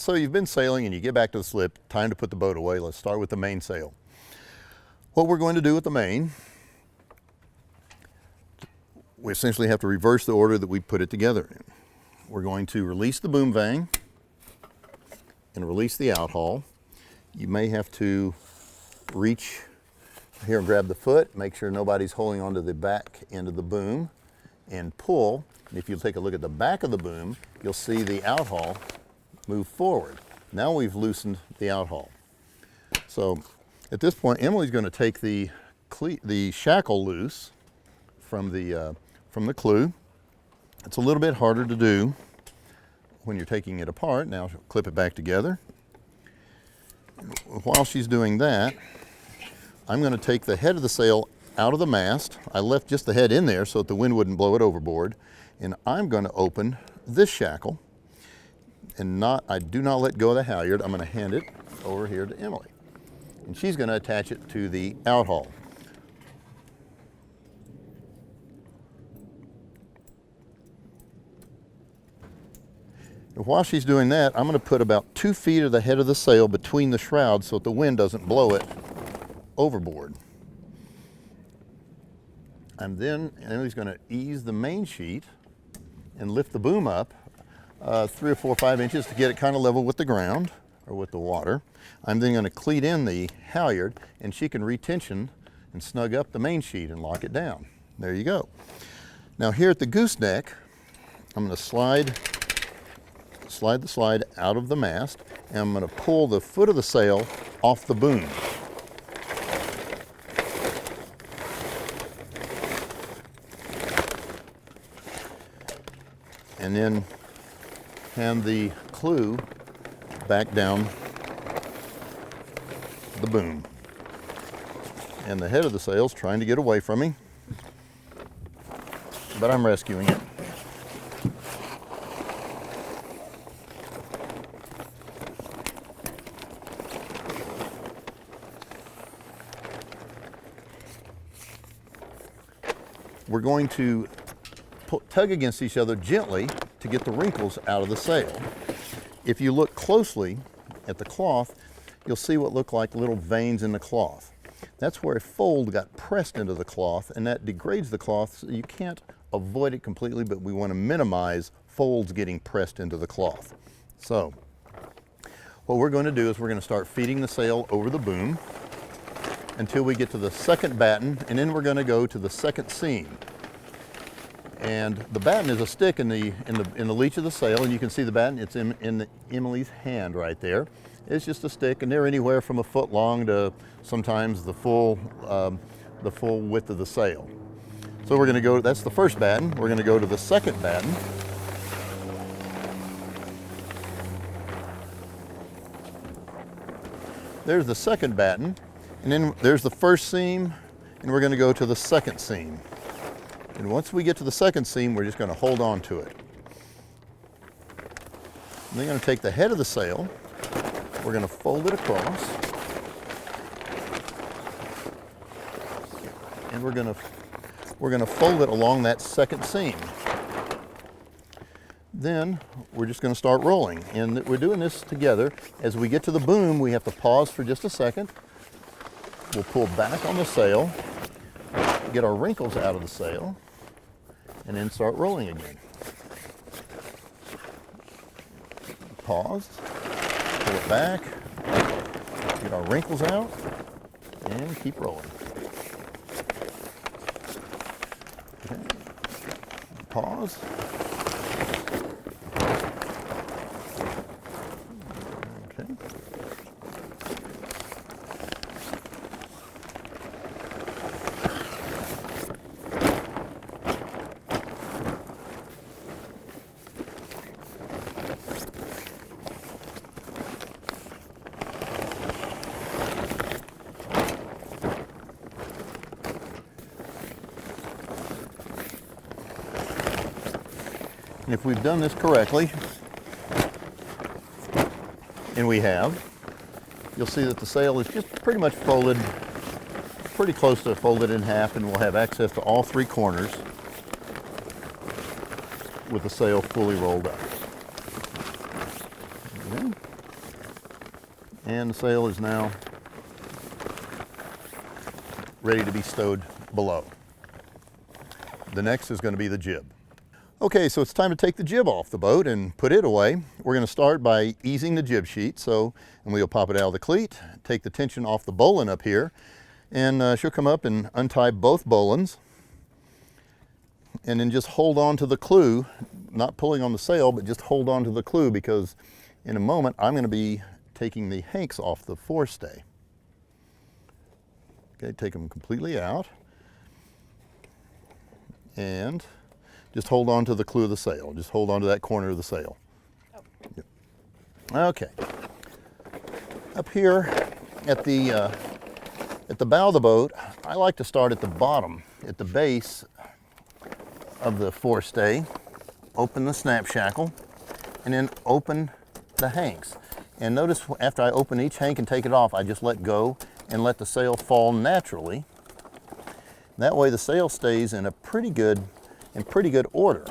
So you've been sailing and you get back to the slip, time to put the boat away. Let's start with the mainsail. What we're going to do with the main, we essentially have to reverse the order that we put it together in. We're going to release the boom vang and release the out haul. You may have to reach here and grab the foot, make sure nobody's holding onto the back end of the boom, and pull. And if you take a look at the back of the boom, you'll see the out haul move forward. Now we've loosened the out haul. So at this point, Emily's going to take the shackle loose from the clew. It's a little bit harder to do when you're taking it apart. Now she'll clip it back together. While she's doing that, I'm going to take the head of the sail out of the mast. I left just the head in there so that the wind wouldn't blow it overboard. And I'm going to open this shackle, and I do not let go of the halyard. I'm going to hand it over here to Emily, and she's going to attach it to the out haul. And while she's doing that, I'm going to put about 2 feet of the head of the sail between the shrouds so that the wind doesn't blow it overboard. And then Emily's going to ease the main sheet and lift the boom up 3 or 4 or 5 inches to get it kind of level with the ground or with the water. I'm then going to cleat in the halyard, and she can retension and snug up the main sheet and lock it down. There you go. Now here at the gooseneck, I'm going to slide the slide out of the mast, and I'm going to pull the foot of the sail off the boom. And then hand the clew back down the boom. And the head of the sail's trying to get away from me, but I'm rescuing it. We're going to tug against each other gently to get the wrinkles out of the sail. If you look closely at the cloth, you'll see what look like little veins in the cloth. That's where a fold got pressed into the cloth, and that degrades the cloth, so you can't avoid it completely, but we want to minimize folds getting pressed into the cloth. So what we're going to do is we're going to start feeding the sail over the boom until we get to the second batten, and then we're going to go to the second seam. And the batten is a stick in the leech of the sail, and you can see the batten. It's in Emily's hand right there. It's just a stick, and they're anywhere from a foot long to sometimes the full width of the sail. So we're going to go. That's the first batten. We're going to go to the second batten. There's the second batten. And then there's the first seam, and we're going to go to the second seam. And once we get to the second seam, we're just going to hold on to it. And then going to take the head of the sail, we're going to fold it across, and we're going to fold it along that second seam. Then we're just going to start rolling, and we're doing this together. As we get to the boom, we have to pause for just a second. We'll pull back on the sail, get our wrinkles out of the sail, and then start rolling again. Pause, pull it back, get our wrinkles out, and keep rolling. Okay. Pause. Okay. And if we've done this correctly, and we have, you'll see that the sail is just pretty much folded, pretty close to folded in half, and we'll have access to all 3 corners with the sail fully rolled up. And the sail is now ready to be stowed below. The next is going to be the jib. Okay, so it's time to take the jib off the boat and put it away. We're going to start by easing the jib sheet. And we'll pop it out of the cleat, take the tension off the bowline up here, and she'll come up and untie both bowlines. And then just hold on to the clew, not pulling on the sail, but just hold on to the clew, because in a moment I'm going to be taking the hanks off the forestay. Okay, take them completely out. And just hold on to the clew of the sail. Just hold on to that corner of the sail. Oh. Yep. Okay. Up here at the bow of the boat, I like to start at the bottom, at the base of the forestay. Open the snap shackle, and then open the hanks. And notice after I open each hank and take it off, I just let go and let the sail fall naturally. That way the sail stays in pretty good order.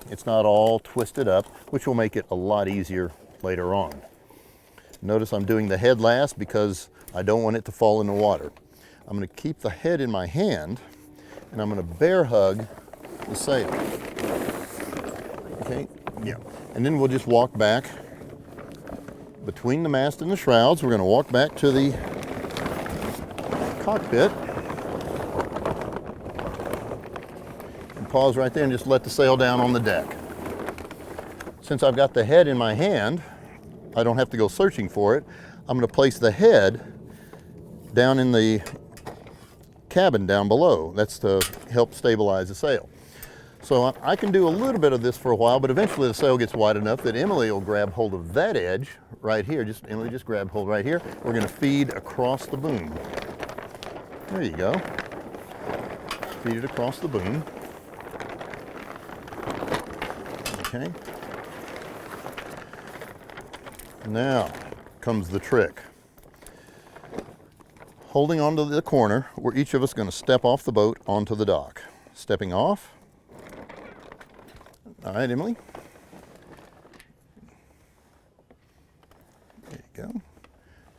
It's not all twisted up, which will make it a lot easier later on. Notice I'm doing the head last because I don't want it to fall in the water. I'm going to keep the head in my hand, and I'm going to bear hug the sail. Okay, yeah. And then we'll just walk back between the mast and the shrouds. We're going to walk back to the cockpit. Pause right there and just let the sail down on the deck. Since I've got the head in my hand, I don't have to go searching for it. I'm going to place the head down in the cabin down below. That's to help stabilize the sail. So I can do a little bit of this for a while, but eventually the sail gets wide enough that Emily will grab hold of that edge right here. Emily, just grab hold right here. We're going to feed across the boom. There you go. Feed it across the boom. Okay. Now comes the trick. Holding onto the corner, we're each of us going to step off the boat onto the dock. Stepping off. All right, Emily. There you go.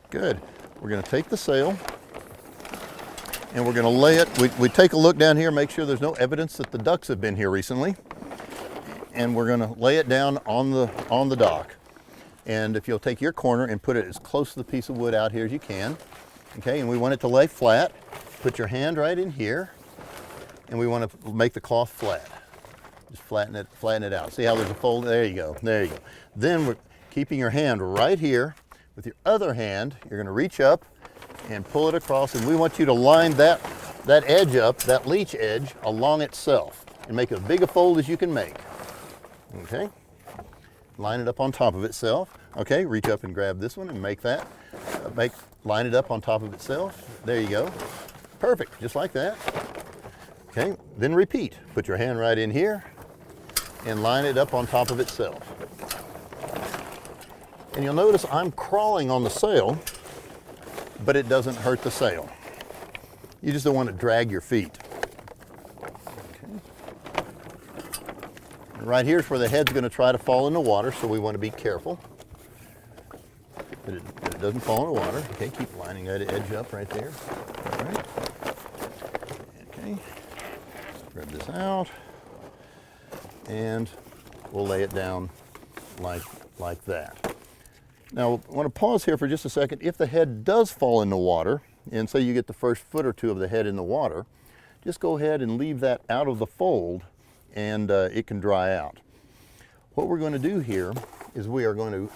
Good. We're going to take the sail and we're going to lay it. We take a look down here, make sure there's no evidence that the ducks have been here recently. And we're going to lay it down on the dock. And if you'll take your corner and put it as close to the piece of wood out here as you can. Okay, and we want it to lay flat. Put your hand right in here, and we want to make the cloth flat. Just flatten it out. See how there's a fold? There you go. There you go. Then we're keeping your hand right here. With your other hand, you're going to reach up and pull it across, and we want you to line that edge up, that leech edge, along itself, and make as big a fold as you can make. Okay, line it up on top of itself. Okay, reach up and grab this one and make that. Line it up on top of itself. There you go. Perfect, just like that. Okay, then repeat. Put your hand right in here and line it up on top of itself. And you'll notice I'm crawling on the sail, but it doesn't hurt the sail. You just don't want to drag your feet. Right here is where the head's going to try to fall in the water, so we want to be careful that it doesn't fall in the water. Okay, keep lining that edge up right there. All right. Okay, grab this out, and we'll lay it down like that. Now, I want to pause here for just a second. If the head does fall in the water, and say you get the first foot or two of the head in the water, just go ahead and leave that out of the fold, and it can dry out. What we're going to do here is we are going to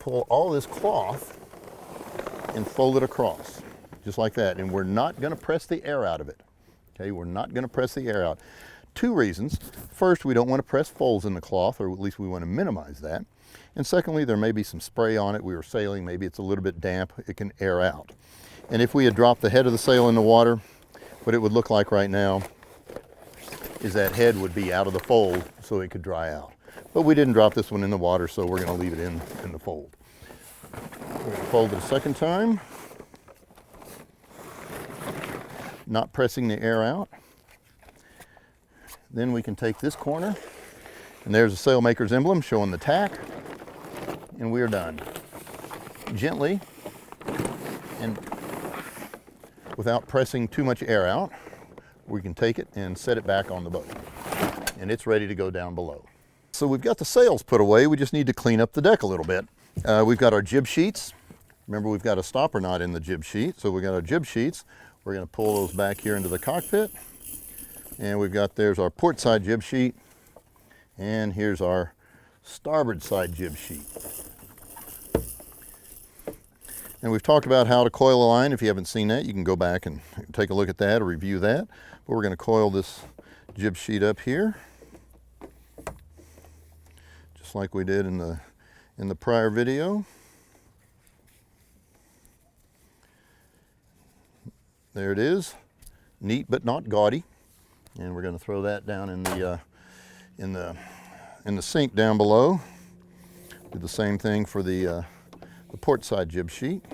pull all this cloth and fold it across, just like that. And we're not going to press the air out of it. Okay, we're not going to press the air out. Two reasons. First, we don't want to press folds in the cloth, or at least we want to minimize that. And secondly, there may be some spray on it. We were sailing, maybe it's a little bit damp, it can air out. And if we had dropped the head of the sail in the water, what it would look like right now is that head would be out of the fold so it could dry out. But we didn't drop this one in the water, so we're going to leave it in the fold. We're going to fold it a second time, not pressing the air out. Then we can take this corner, and there's a sailmaker's emblem showing the tack, and we're done. gently and without pressing too much air out, we can take it and set it back on the boat. And it's ready to go down below. So we've got the sails put away. We just need to clean up the deck a little bit. We've got our jib sheets. Remember, we've got a stopper knot in the jib sheet. So we've got our jib sheets. We're going to pull those back here into the cockpit. And we've got, there's our port side jib sheet. And here's our starboard side jib sheet. And we've talked about how to coil a line. If you haven't seen that, you can go back and take a look at that or review that. But we're going to coil this jib sheet up here, just like we did in the prior video. There it is, neat but not gaudy. And we're going to throw that down in the sink down below. Do the same thing for the port side jib sheet.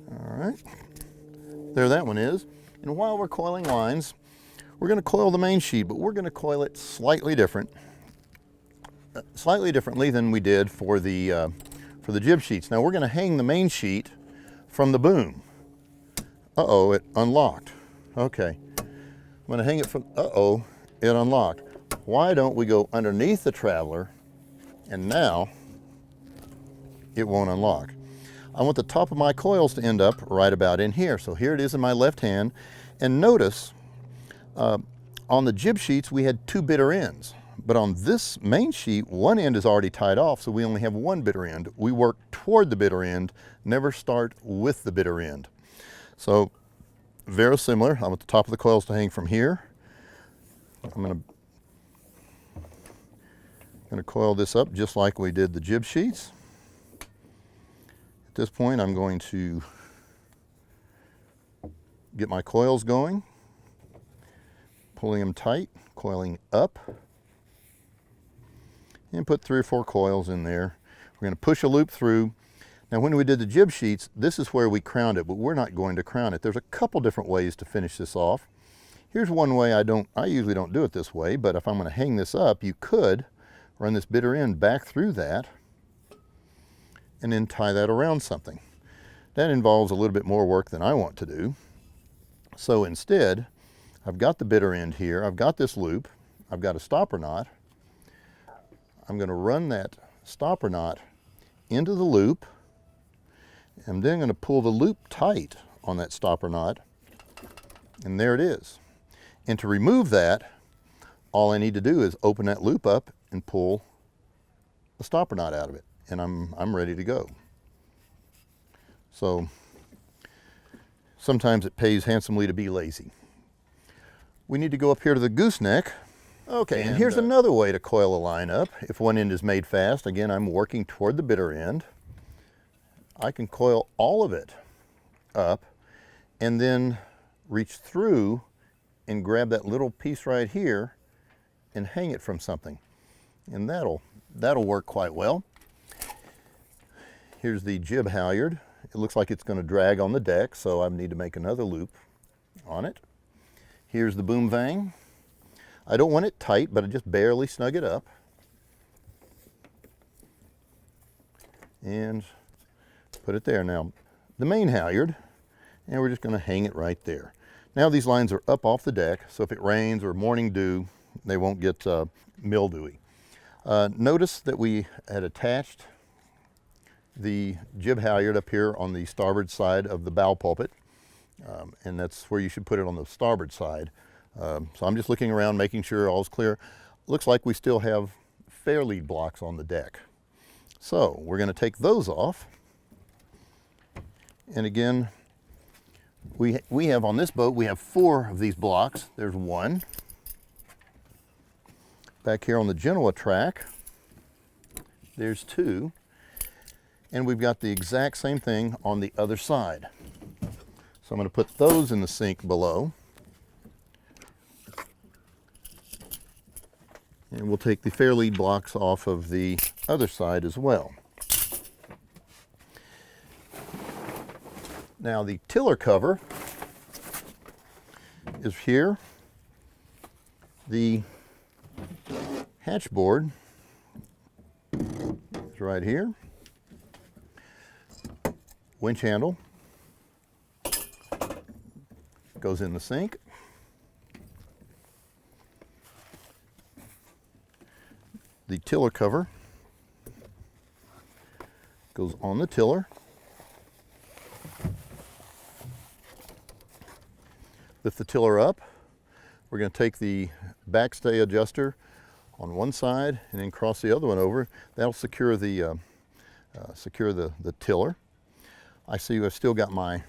All right, there that one is. And while we're coiling lines, we're going to coil the main sheet, but we're going to coil it slightly differently than we did for the jib sheets. Now we're going to hang the main sheet from the boom. Uh-oh, it unlocked. Okay, I'm going to hang it from, uh-oh, it unlocked. Why don't we go underneath the traveler, and now it won't unlock. I want the top of my coils to end up right about in here. So here it is in my left hand. And notice on the jib sheets we had 2 bitter ends. But on this main sheet, one end is already tied off, so we only have 1 bitter end. We work toward the bitter end, never start with the bitter end. So very similar. I want the top of the coils to hang from here. I'm going to coil this up just like we did the jib sheets. At this point, I'm going to get my coils going, pulling them tight, coiling up, and put 3 or 4 coils in there. We're going to push a loop through. Now, when we did the jib sheets, this is where we crowned it, but we're not going to crown it. There's a couple different ways to finish this off. Here's one way. I usually don't do it this way, but if I'm going to hang this up, you could run this bitter end back through that and then tie that around something. That involves a little bit more work than I want to do. So instead, I've got the bitter end here, I've got this loop, I've got a stopper knot. I'm going to run that stopper knot into the loop, and then I'm going to pull the loop tight on that stopper knot, and there it is. And to remove that, all I need to do is open that loop up and pull the stopper knot out of it. And I'm ready to go. So sometimes it pays handsomely to be lazy. We need to go up here to the gooseneck. Okay, and here's another way to coil a line up. If one end is made fast, again, I'm working toward the bitter end. I can coil all of it up and then reach through and grab that little piece right here and hang it from something. And that'll work quite well. Here's the jib halyard. It looks like it's going to drag on the deck, so I need to make another loop on it. Here's the boom vang. I don't want it tight, but I just barely snug it up. And put it there. Now, the main halyard, and we're just going to hang it right there. Now these lines are up off the deck, so if it rains or morning dew, they won't get mildewy. Notice that we had attached the jib halyard up here on the starboard side of the bow pulpit, and that's where you should put it, on the starboard side. So I'm just looking around, making sure all's clear. Looks like we still have fair lead blocks on the deck. So we're going to take those off. And again, we have on this boat, we have 4 of these blocks. There's 1. Back here on the Genoa track, there's 2. And we've got the exact same thing on the other side. So I'm going to put those in the sink below. And we'll take the fair lead blocks off of the other side as well. Now the tiller cover is here. The hatch board is right here. Winch handle goes in the sink. The tiller cover goes on the tiller. Lift the tiller up. We're going to take the backstay adjuster on one side and then cross the other one over. That'll secure the tiller. I see I've still got my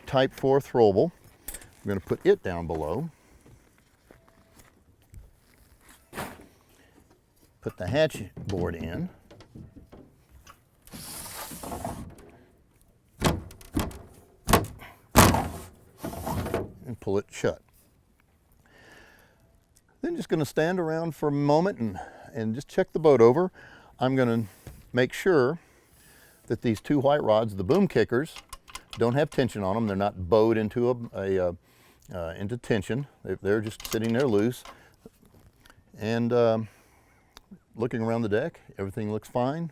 Type 4 throwable. I'm going to put it down below. Put the hatch board in. And pull it shut. Then just going to stand around for a moment and just check the boat over. I'm going to make sure that these two white rods, the boom kickers, don't have tension on them. They're not bowed into into tension. They're just sitting there loose. And looking around the deck, everything looks fine.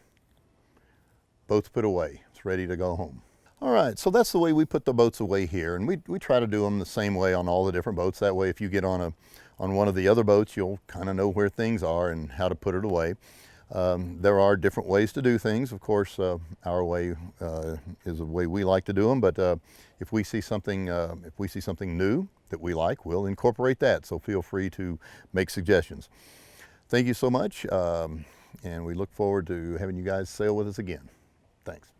Boat's put away. It's ready to go home. All right, so that's the way we put the boats away here, and we try to do them the same way on all the different boats. That way, if you get on one of the other boats, you'll kind of know where things are and how to put it away. There are different ways to do things. Of course, our way is the way we like to do them. But if we see something new that we like, we'll incorporate that. So feel free to make suggestions. Thank you so much, and we look forward to having you guys sail with us again. Thanks.